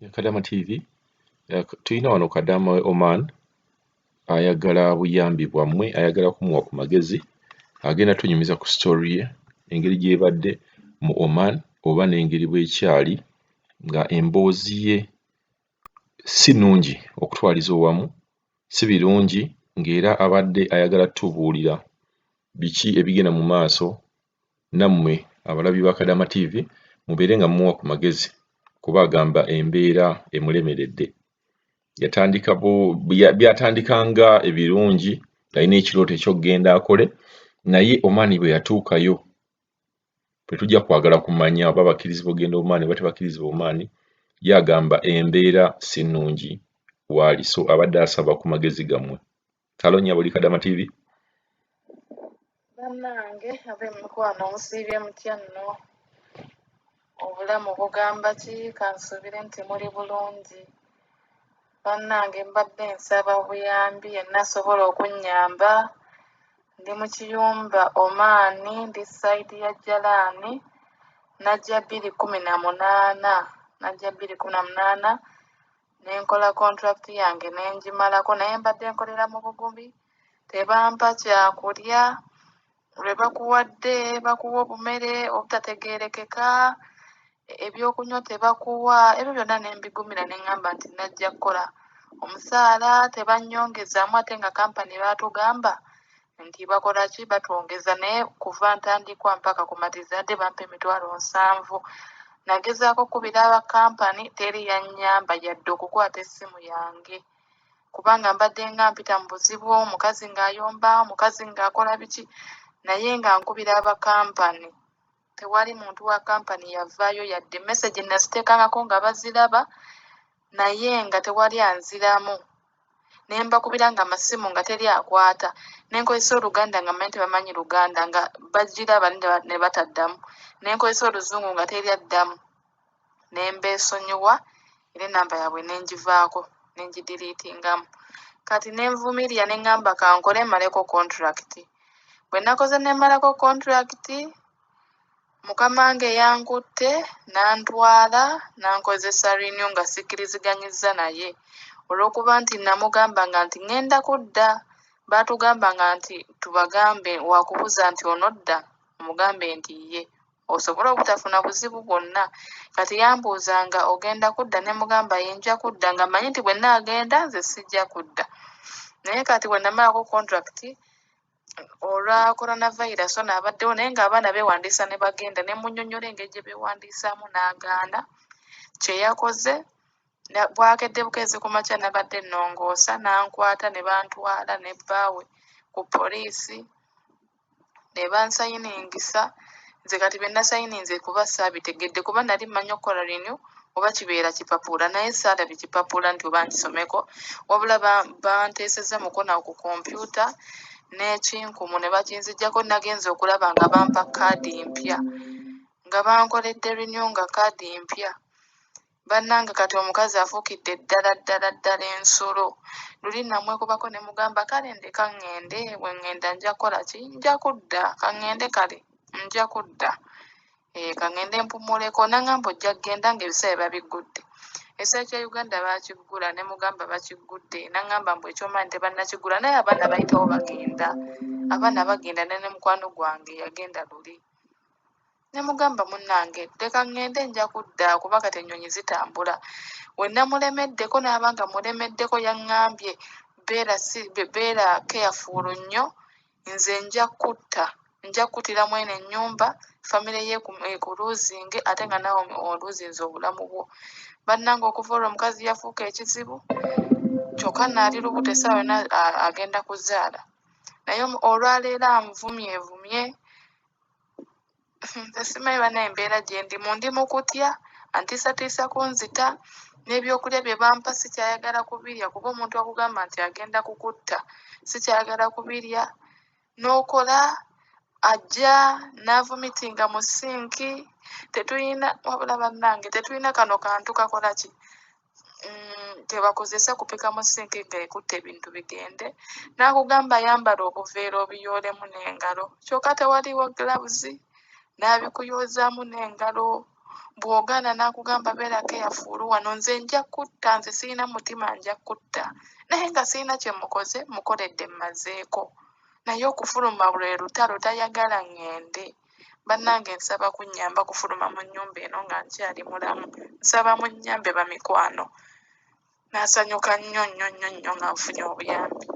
ya Kadama TV. Tulina wano Kadama Oman ayagala buyambi bwammwe, ayagala kumuwa ku magezi, agenda tunyumiza ku story ye, engeri gyebadde mu Oman oba n'engeri bwekyali nga emboozi ye si nnungi okutwaliza owamu, si birungi, ng'era abadde ayagala tubuulira biki ebigenda mu maaso. Nammwe abalabi ba Kadama TV mubeere nga mumuwa ku magezi kuba agamba embeera emulemeredde. Byatandikanga ebirungi, alina ekirooto eky'okugenda akole, naye Oman bwe yatuukayo tetujja kwagala kumanya oba bakkirizibwa okugenda Oman oba tebakkirizibwa Oman, ye agamba embeera si nnungi waali, so abadde asaba ku magezi gammwe. Kalo nnyabo li Kadama TV. Bannange ab'emikwano musiibye mutya nno? Obulamu bugamba ki? Kansuubire nti muli bulungi. Bannange mbadde nsaba buyambi, yenna asobola okunnyamba. Ndi mu kiyumba Oman, ndi sayidi ya Jalaani, najja 2018 ne nkola contract yange ne ngimalako, naye mbadde nkolera mu bugubi, tebampa kyakulya. Lwe bakuwadde bakuwa obumere obutategeerekeka, ebyokunywa tebakuwa, ebyo byonna ne mbigumira ne ŋŋamba nti najja kukola. Omusaala tebannyongezaamu ate nga kampani baatugamba nti bakola ki, batwongeza, naye kuva ntandikwa mpaka kumatiza yadde bampa $70,000. Nagezaako okubira aba kampani, teri yannyamba yadde okukwata essimu yange, kubanga mbadde nga mpita mu buzibu, omukazi ng'ayomba, omukazi ng'akola biki, naye nga nkubira aba kampani. Tewali muntu wa kampani yavaayo, yadde message naziteekangako nga baziraba, naye nga tewali anziramu. Ne mbakubira nga amasimu nga teri akwata, ne nkozesa Oluganda nga mmanyi tebamanyi Luganda, nga bagiraba ne bataddamu, ne nkozesa Oluzungu nga teri addamu. Ne mbeesonyiwa era ennamba yaabwe ne ngivaako, ne ngidiriitingamu. Kati ne nvumirira ne ŋŋamba kankole mmaleko contract. Bwe nakoze ne mmalako contract, mukama wange yankutte n'antwala n'ankozesa renew nga sikkiriziganyizza naye, olw'okuba nti namugambanga nti ŋŋenda kudda. Baatugambanga nti tubagambe wakubuuza nti onodda, omugambe nti ye, osobola obutafuna buzibu bwonna. Kati yambuuzanga ogenda kudda, ne mugamba ye nja kudda, nga mmanyi nti bwe nnaagenda nze sijja kudda. Naye kati bwe namalako contract, olwa coronavirus ono abaddewo, naye ng'abaana beewandiisa ne bagenda, ne munnyonnyola engeri gye beewandiisaamu n'agaana. Kye yakoze, bwakedde bukeezi ku makya nabadde nnongoosa, n'ankwata ne bantwala ne bbaawe ku poliisi, ne bansayiningisa. Nze kati bye nasayininze kuba saabitegedde, kuba nali mmanyi okukola renew oba kibeera kipapula, naye saalabye kipapula nti oba nkisomeko, wabula banteesezza mukono ku kompyuta n'ekinkumu ne bakinziggyako. Nagenze okulaba nga bampa kaadi mpya, nga bankoledde renew nga kaadi mpya. Bannange kati omukazi afuukidde ddala ensolo. Luli namwekubako ne mugamba kale ndeka ŋŋende, bwe ŋŋenda nja kukola ki, nja kudda, ka ŋŋende kale, nja kudda. Ka ŋŋende mpumuleko. N'aŋŋamba ojja kgenda ng'ebisale babiggudde. Ekisale kya Uganda baakiggula, ne mugamba bakiggudde. N'aŋŋamba mbu ekyomanyi tebannakigula, naye abaana bayitawo bagenda. Abaana bagenda, ne mukwano gwange yagenda luli. Ne mugamba munnange leka ŋŋende, nja kudda kuba kati ennyonyi zitambula. We namulemeddeko n'aba nga mulemeddeko, yaŋŋambye beera careful nnyo, nze nja kuttira mweno ennyumba, famire ye ku luuzinge, ate nga naawe oluuzinze obulamu bwo. Bannange okuva olwo omukazi yafuuka ekizibu, kyokka naali lubuto essaawa yonna agenda kuzaala. Naye olwaleero anvumyevumye. Nze simanyi bannaye embeera gye ndimu, ndi mu kutya, antiisatiisa kunzita, n'ebyokulya bye bampa sikyayagala kubirya, kuba omuntu akugamba nti agenda kukutta sikyayagala kubirya. N'okola ajja n'avumitinga mu sinki. Tetuyina, wabula bannange tetuyina kano kantu kakola ki, tebakozesa kupika mu sinki ng'ekutte ebintu bigende. N'akugamba yambala obuveera obiyoolemu n'engalo, kyokka tewaliwo gloves, n'abikuyoozaamu n'engalo. bw'ogaana n'akugamba beerako eyafuulu wano nze nja kutta, nze sirina mutima nja kutta. Naye nga sirina kye mukoze, mukoledde mmazeeko. Naye okufuluma lwe lutalo tayagala ŋŋende. Bannange nsaba kunnyamba kufuluma mu nnyumba eno nga nkyali mulamu. Nsaba munnyambe bamikwano. Naasanyuka nnyo nnyo nnyo nnyo nga nfunye obuyambi.